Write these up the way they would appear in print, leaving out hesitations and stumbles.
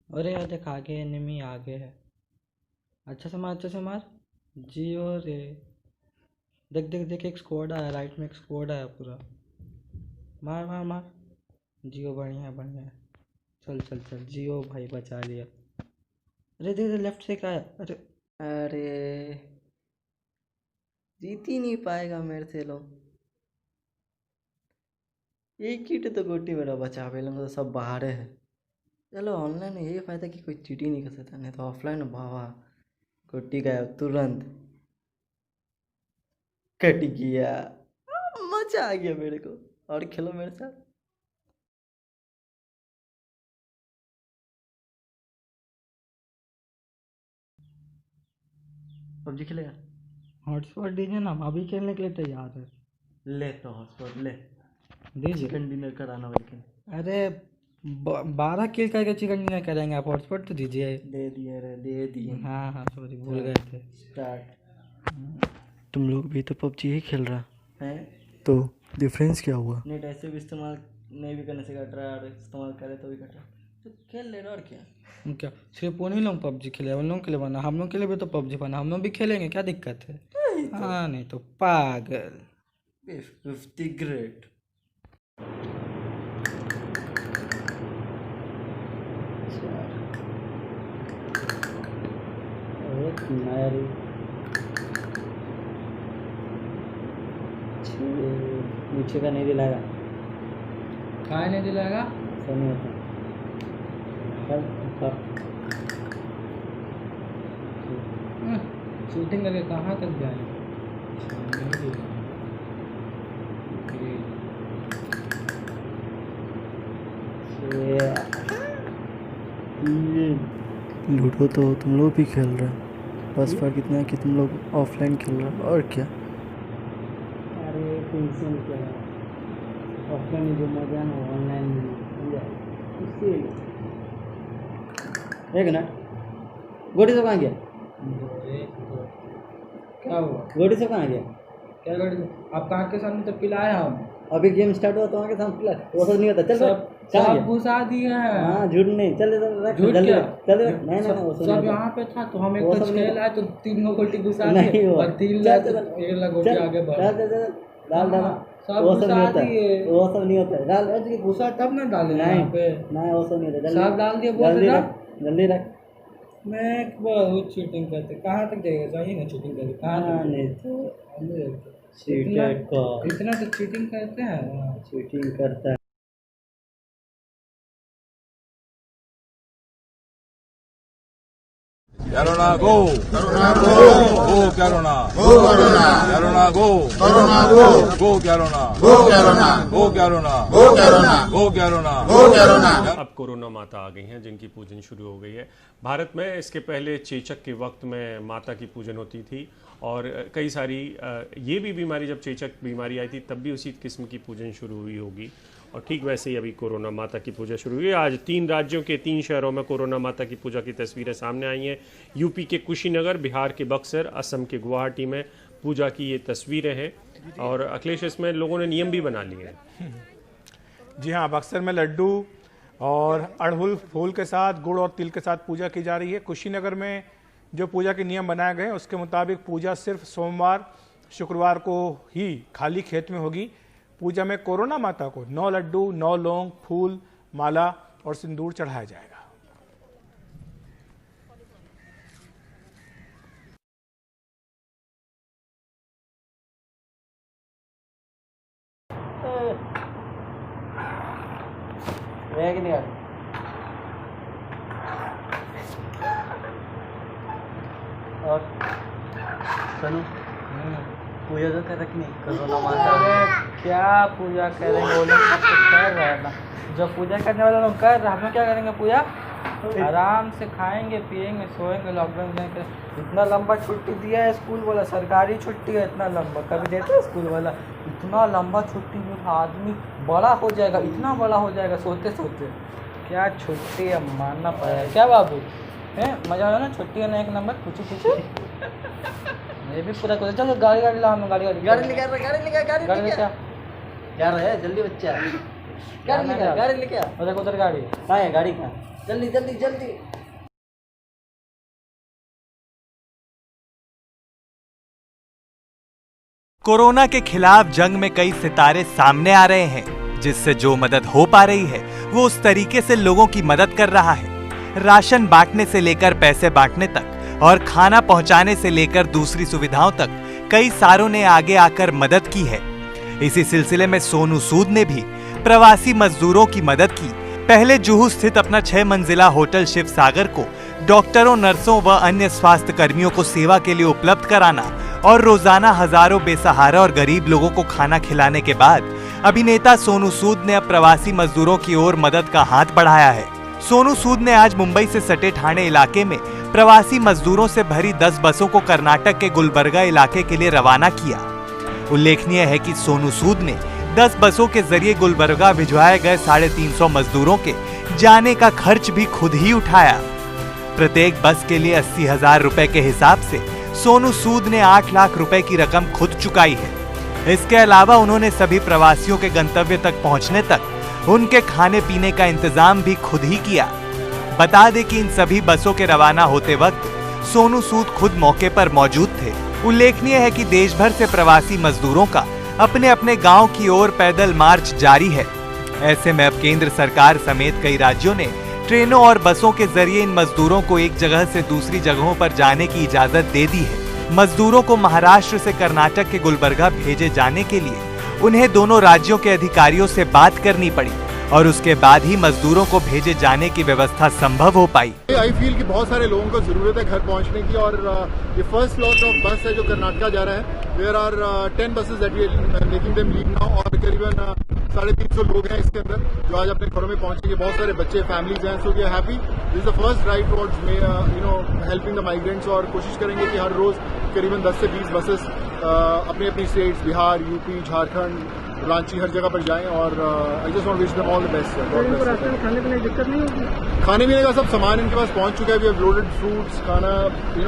अरे यार देख आगे एनिमी आगे है। अच्छा से मार। जियो रे। देख देख देख एक स्क्वाड आया, राइट में एक स्क्वाड आया पूरा। मार मार मार। जियो बढ़िया है बढ़िया है। चल चल चल जियो भाई बचा लिया। अरे देख देख लेफ्ट से क्या आया। अरे अरे जीत ही नहीं पाएगा मेरे से लोग। एक किट तो गोटी मेरा बचा पे लोग तो सब बाहर है। चलो ऑनलाइन में यही फायदा कि कोई चीट ही नहीं कर सकता, नहीं तो ऑफलाइन बाबा गोटी गया तुरंत कट गया। मजा आ गया मेरे को। और खेलो मेरे साथ। पबजी खेलेगा? हॉटस्पॉट दीजिए ना, हम अभी खेलने के लिए तैयार है। ले तो हॉटस्पॉट ले। दीजिए। चिकन डिनर कराना लेकिन। अरे 12 किल करके चिकन डिनर करेंगे, आप हॉटस्पॉट तो दीजिए। दे दिए रे दे दिए। हाँ हाँ सॉरी भूल गए थे। स्टार्ट। तुम लोग भी तो पबजी ही खेल रहा है तो डिफरेंस क्या हुआ? नेट ऐसे भी इस्तेमाल नहीं भी करने से कट रहा है और इस्तेमाल करे तो भी कट रहा है, तो खेल ले रहा और क्या। क्या सिर्फ उन्हीं लोग पबजी खेले, उन लोगों के लिए बना, हम लोग के लिए भी तो पबजी बना, हम लोग भी खेलेंगे, क्या दिक्कत है। हाँ नहीं तो पागल। 50 ग्रेट। नीचे का नहीं दिलाएगा। कहाँ नहीं दिलाएगा। ऐसा नहीं होता। शूटिंग करके कहाँ तक जाए। लूडो तो तुम लोग भी खेल रहे हो, बस फर्क इतना है कि तुम लोग ऑफलाइन खेल रहे हो और क्या। अरे टेंशन क्या है, ऑफलाइन जो मजा ना ऑनलाइन में इससे। एक मिनट, गोटी से कहाँ गया? क्या हुआ। गोटी से कहाँ गया? क्या गाड़ी, आपका आँख के सामने तो पिलाए हम। अभी गेम स्टार्ट हुआ तो आगे सामने पिला, वो सब नहीं होता। चल सब घुसा दिए हैं। हाँ झूठ नहीं, चल रख झूठ जल्दी क्या? रख, चल रख। नहीं नहीं वो सब यहाँ पे था तो हम एक वो तो सब नहीं खेल आए तो 3 गोटी घुसा नहीं दिए हुआ। और 3 चल, लाख चल, 1 लाख गोटी आगे बढ़। डाल डाल। सब वो सब नहीं घुसा होता, दिए। वो सब नहीं होता। डाल ऐसे घुसा तब ना डाले नहीं यहाँ पे। नहीं वो सब नहीं होता। सब डाल दिए, बोल जल्दी रहा रख, जल्दी रख। मैं बहुत चीटिंग करते, कहाँ तक जाएगा, चाहिए ना चीटिंग करके कहाँ हाँ, तक नहीं जाएगा? चीटर का इतना तो चीटिंग करते हैं। चीटिंग करता है। Corona go! Corona go! Go Corona! Go Corona! Corona go! Corona go! Go Corona! Go Corona! Go Corona! Go Corona! Go Corona! Go Corona! अब कोरोना माता आ गई हैं जिनकी पूजन शुरू हो गई है भारत में। इसके पहले चेचक के वक्त में माता की पूजन होती थी और कई सारी ये भी बीमारी, जब चेचक बीमारी आई थी तब भी उसी किस्म की पूजन शुरू हुई होगी और ठीक वैसे ही अभी कोरोना माता की पूजा शुरू हुई है। आज 3 राज्यों के 3 शहरों में कोरोना माता की पूजा की तस्वीरें सामने आई हैं। यूपी के कुशीनगर, बिहार के बक्सर, असम के गुवाहाटी में पूजा की ये तस्वीरें हैं और अखिलेश इसमें लोगों ने नियम भी बना लिए हैं। जी हाँ, बक्सर में लड्डू और अड़हुल फूल के साथ गुड़ और तिल के साथ पूजा की जा रही है। कुशीनगर में जो पूजा के नियम बनाए गए हैं उसके मुताबिक पूजा सिर्फ सोमवार शुक्रवार को ही खाली खेत में होगी। पूजा में कोरोना माता को 9 लड्डू, 9 लौंग, फूल, माला और सिंदूर चढ़ाया जाएगा। और सनु पूजा तो कर रखनी कोरोना माता। अरे क्या पूजा करेंगे, वो लोग सब कुछ कर रहे हैं ना, जो पूजा करने वाले लोग कर रहे हैं, हम लोग क्या करेंगे पूजा। आराम से खाएंगे पिएंगे सोएंगे। लॉकडाउन में इतना लंबा छुट्टी दिया है स्कूल वाला, सरकारी छुट्टी है इतना लंबा, कभी देते हैं स्कूल वाला इतना लंबा छुट्टी में आदमी बड़ा हो जाएगा, इतना बड़ा हो जाएगा सोते सोते। क्या छुट्टी है, मानना पड़ेगा। क्या बाबू है, मजा आ रहा ना छुट्टी है ना, 1 नंबर। पूछो ये भी पूरा कर। चलो गाड़ी ला, हम गाड़ी गाड़ी लेकर क्या यार है जल्दी बच्चा। गाड़ी लेके आ। उधर गाड़ी कहाँ है गाड़ी कहाँ? जल्दी जल्दी जल्दी। कोरोना के खिलाफ जंग में कई सितारे सामने आ रहे हैं, जिससे जो मदद हो पा रही है वो उस तरीके से लोगों की मदद कर रहा है। राशन बांटने से लेकर पैसे बांटने तक और खाना पहुंचाने से लेकर दूसरी सुविधाओं तक कई सारों ने आगे आकर मदद की है। इसी सिलसिले में सोनू सूद ने भी प्रवासी मजदूरों की मदद की। पहले जुहू स्थित अपना 6 मंजिला होटल शिव सागर को डॉक्टरों, नर्सों व अन्य स्वास्थ्य कर्मियों को सेवा के लिए उपलब्ध कराना और रोजाना हजारों बेसहारा और गरीब लोगों को खाना खिलाने के बाद अभिनेता सोनू सूद ने अब प्रवासी मजदूरों की ओर मदद का हाथ बढ़ाया है। सोनू सूद ने आज मुंबई से सटे ठाणे इलाके में प्रवासी मजदूरों से भरी 10 बसों को कर्नाटक के गुलबर्गा इलाके के लिए रवाना किया। उल्लेखनीय है कि सोनू सूद ने 10 बसों के जरिए गुलबर्गा भिजवाए गए 350 मजदूरों के जाने का खर्च भी खुद ही उठाया। प्रत्येक बस के लिए 80,000 रुपए के हिसाब से सोनू सूद ने 8 लाख रुपए की रकम खुद चुकाई है। इसके अलावा उन्होंने सभी प्रवासियों के गंतव्य तक पहुंचने तक उनके खाने पीने का इंतजाम भी खुद ही किया। बता दें कि इन सभी बसों के रवाना होते वक्त सोनू सूद खुद मौके पर मौजूद थे। उल्लेखनीय है कि देश भर से प्रवासी मजदूरों का अपने अपने गांव की ओर पैदल मार्च जारी है। ऐसे में अब केंद्र सरकार समेत कई राज्यों ने ट्रेनों और बसों के जरिए इन मजदूरों को एक जगह से दूसरी जगहों पर जाने की इजाजत दे दी है। मजदूरों को महाराष्ट्र से कर्नाटक के गुलबर्गा भेजे जाने के लिए उन्हें दोनों राज्यों के अधिकारियों से बात करनी पड़ी और उसके बाद ही मजदूरों को भेजे जाने की व्यवस्था संभव हो पाई। आई फील कि बहुत सारे लोगों को जरूरत है घर पहुंचने की और ये फर्स्ट लॉट ऑफ बस है जो कर्नाटका जा रहा है। There are 10 buses that we are making them leave now और करीबन 350 लोग हैं इसके अंदर जो आज अपने घरों में पहुंचेंगे। बहुत सारे बच्चे फैमिलीज हैं, so we are happy. This is the first drive towards helping the migrants और कोशिश करेंगे कि हर रोज करीबन 10 से 20 बसेस अपनी अपनी स्टेट्स बिहार, यूपी, झारखंड, रांची हर जगह पर जाएं और I just want wish them all the best. खाने पीने की दिक्कत नहीं होगी? खाने पीने का सब सामान इनके पास पहुंच चुका है। वी हैव लोडेड फ्रूट्स, खाना,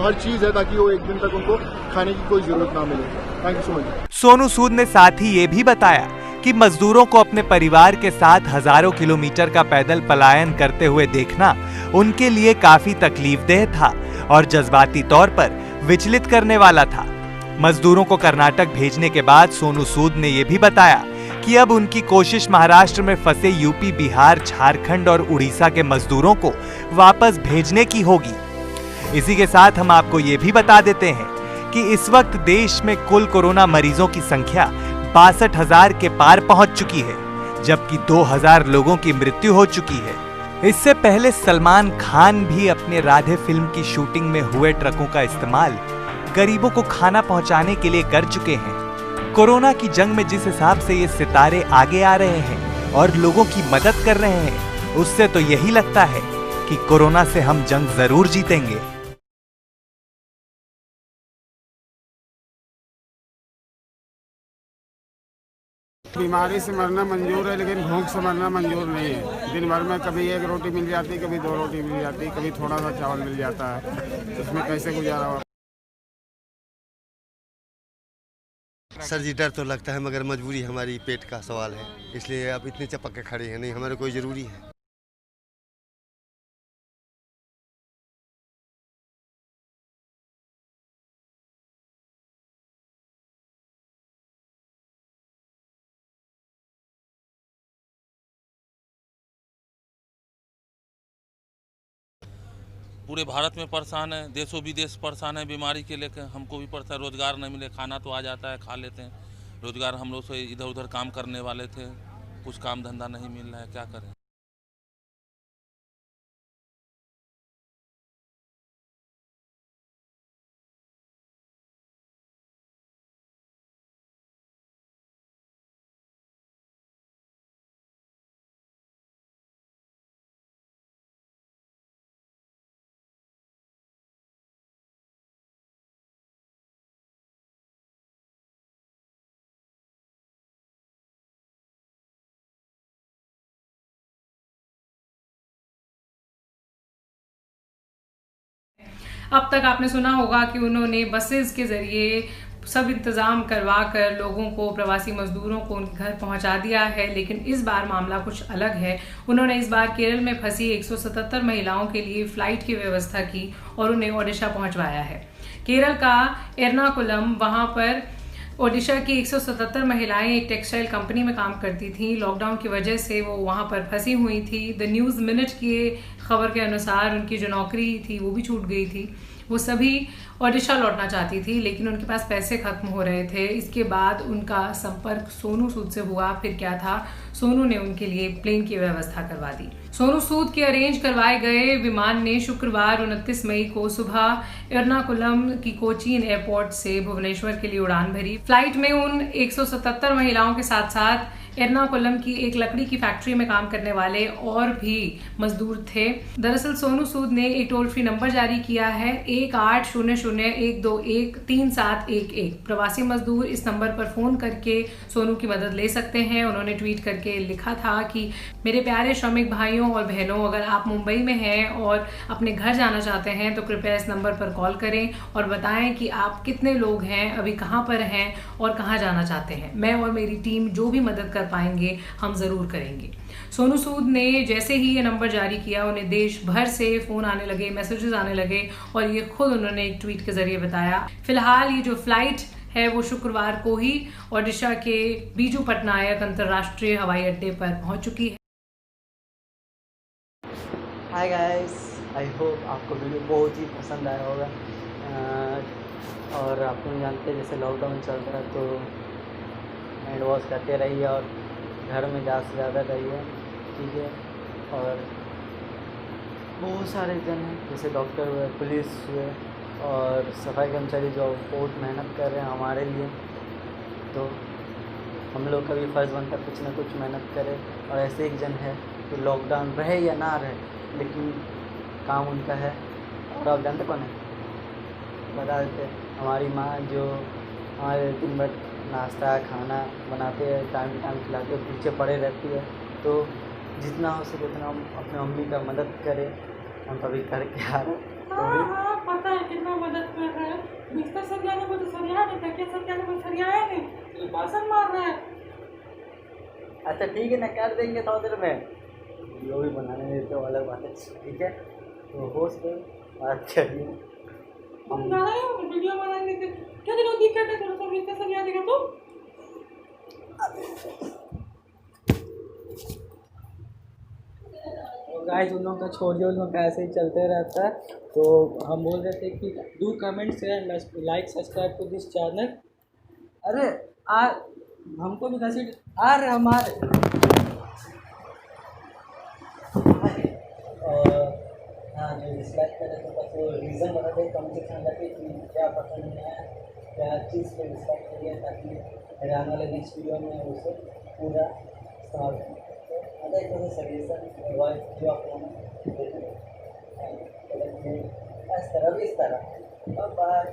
हर चीज है ताकि वो एक दिन तक उनको खाने की कोई जरूरत ना मिले। Thank you so much. Sonu Sood ने साथ ही ये भी बताया कि मजदूरों को अपने परिवार के साथ हजारों किलोमीटर का पैदल पलायन करते हुए देखना उनके लिए काफी तकलीफदेह था और जज्बाती तौर पर विचलित करने वाला था। मजदूरों को कर्नाटक भेजने के बाद सोनू सूद ने यह भी बताया कि अब उनकी कोशिश महाराष्ट्र में फंसे यूपी, बिहार, झारखंड और उड़ीसा के मजदूरों को वापस भेजने की होगी। इसी के साथ हम आपको ये भी बता देते हैं कि इस वक्त देश में कुल कोरोना मरीजों की संख्या 62,000 के पार पहुंच चुकी है, जबकि 2,000 लोगों की मृत्यु हो चुकी है। इससे पहले सलमान खान भी अपने राधे फिल्म की शूटिंग में हुए ट्रकों का इस्तेमाल गरीबों को खाना पहुंचाने के लिए कर चुके हैं। कोरोना की जंग में जिस हिसाब से ये सितारे आगे आ रहे हैं और लोगों की मदद कर रहे हैं, उससे तो यही लगता है कि कोरोना से हम जंग जरूर जीतेंगे। बीमारी से मरना मंजूर है लेकिन भूख से मरना मंजूर नहीं है। दिन भर में कभी 1 रोटी मिल जाती, कभी 2 रोटी मिल जाती, कभी थोड़ा सा चावल मिल जाता है। इसमें कैसे गुजारा हो? सर जी डर तो लगता है मगर मजबूरी हमारी पेट का सवाल है, इसलिए अब इतने चपक के खड़े हैं। नहीं, हमारे कोई ज़रूरी है। पूरे भारत में परेशान है, देशों विदेश परेशान है बीमारी के लेकर। हमको भी परेशान, रोजगार नहीं मिले, खाना तो आ जाता है, खा लेते हैं। रोजगार हम लोग से इधर उधर काम करने वाले थे, कुछ काम धंधा नहीं मिल रहा है, क्या करें। अब तक आपने सुना होगा कि उन्होंने बसेस के ज़रिए सब इंतज़ाम करवा कर लोगों को, प्रवासी मजदूरों को उनके घर पहुंचा दिया है। लेकिन इस बार मामला कुछ अलग है। उन्होंने इस बार केरल में फंसी 177 महिलाओं के लिए फ़्लाइट की व्यवस्था की और उन्हें ओडिशा पहुंचवाया है। केरल का एर्नाकुलम, वहां पर ओडिशा की 177 महिलाएं एक टेक्सटाइल कंपनी में काम करती थीं। लॉकडाउन की वजह से वो वहां पर फंसी हुई थी। द न्यूज़ मिनट की खबर के अनुसार उनकी जो नौकरी थी वो भी छूट गई थी। वो सभी ओडिशा लौटना चाहती थी, लेकिन उनके पास पैसे खत्म हो रहे थे। इसके बाद उनका संपर्क सोनू सूद से हुआ। फिर क्या था, सोनू ने उनके लिए प्लेन की व्यवस्था करवा दी। सोनू सूद के अरेंज करवाए गए विमान ने शुक्रवार 29 मई को सुबह एर्नाकुलम की कोचीन एयरपोर्ट से भुवनेश्वर के लिए उड़ान भरी। फ्लाइट में उन 177 महिलाओं के साथ साथ एर्नाकुलम की एक लकड़ी की फैक्ट्री में काम करने वाले और भी मजदूर थे। दरअसल सोनू सूद ने एक टोल फ्री नंबर जारी किया है, 1800-121-3711। प्रवासी मजदूर इस नंबर पर फोन करके सोनू की मदद ले सकते हैं। उन्होंने ट्वीट करके लिखा था कि मेरे प्यारे श्रमिक भाइयों और बहनों, अगर आप मुंबई में हैं और अपने घर जाना चाहते हैं तो कृपया इस नंबर पर कॉल करें और बताएं कि आप कितने लोग हैं, अभी कहां पर हैं और कहां जाना चाहते हैं। मैं और मेरी टीम जो भी मदद कर पाएंगे हम जरूर करेंगे। सोनू सूद ने जैसे ही ये नंबर जारी किया, उन्हें देश भर से फोन आने लगे, मैसेजेस आने लगे और ये खुद उन्होंने एक ट्वीट के जरिए बताया। फिलहाल ये जो फ्लाइट है वो शुक्रवार को ही ओडिशा के बीजू पटनायक अंतर्राष्ट्रीय हवाई अड्डे पर पहुंच चुकी है। हाय गाइस, आई होप आपको वीडियो बहुत ही पसंद आया होगा। और आप लोग जानते हैं जैसे लॉकडाउन चल रहा है तो हैंड वॉश करते रहिए और घर में ज़्यादा से ज़्यादा रहिए, ठीक है। और बहुत सारे जन हैं जैसे डॉक्टर हुए, पुलिस हुए और सफाई कर्मचारी जो बहुत मेहनत कर रहे हैं हमारे लिए, तो हम लोग का भी फ़र्ज़ बनता है कुछ ना कुछ मेहनत करें। और ऐसे एक जन है कि लॉकडाउन रहे या ना रहे लेकिन काम उनका है। और आप जानते कौन है, बता देते, हमारी माँ जो हमारे दिन भर नाश्ता खाना बनाते हैं, टाइम टू टाइम खिलाते हैं, पीछे पड़े रहती है। तो जितना हो सके उतना हम अपने मम्मी का मदद करें। हम कभी करके आ रहे हैं, पता है कितना मदद कर रहा है। बिस्तर सरियाने को तो सरिया नहीं था, क्या सरियाने को सरियाया नहीं, ये बासन मार रहा है। अच्छा ठीक है ना, कर देंगे थोड़ी देर में, वीडियो भी बनाने में तो अलग बात है, ठीक है। तो हो सके बात करिए, हम वीडियो बनाएंगे क्या दिनों दिक्कत है, थोड़ा सा बिस्तर सरिया देगा तो गाइस उन लोगों का छोड़िए, उन लोगों का ऐसे ही चलते रहता है। तो हम बोल रहे थे कि do comment share like subscribe to this channel. अरे हमको भी कैसे आ रहे हमारे हाँ जो डिसलाइक करें तो बस वो रीज़न बता दें, कम से कम लगे कि क्या पसंद नहीं आया, क्या चीज़ पे डिसलाइक करिए ताकि मेरे आने वाले नेक्स्ट वीडियो में उसे पूरा इस्तेमाल करें। अगर एक तरह सजेशन एडवाइस जो आप लोगों ने इस तरह भी इस तरह बाय।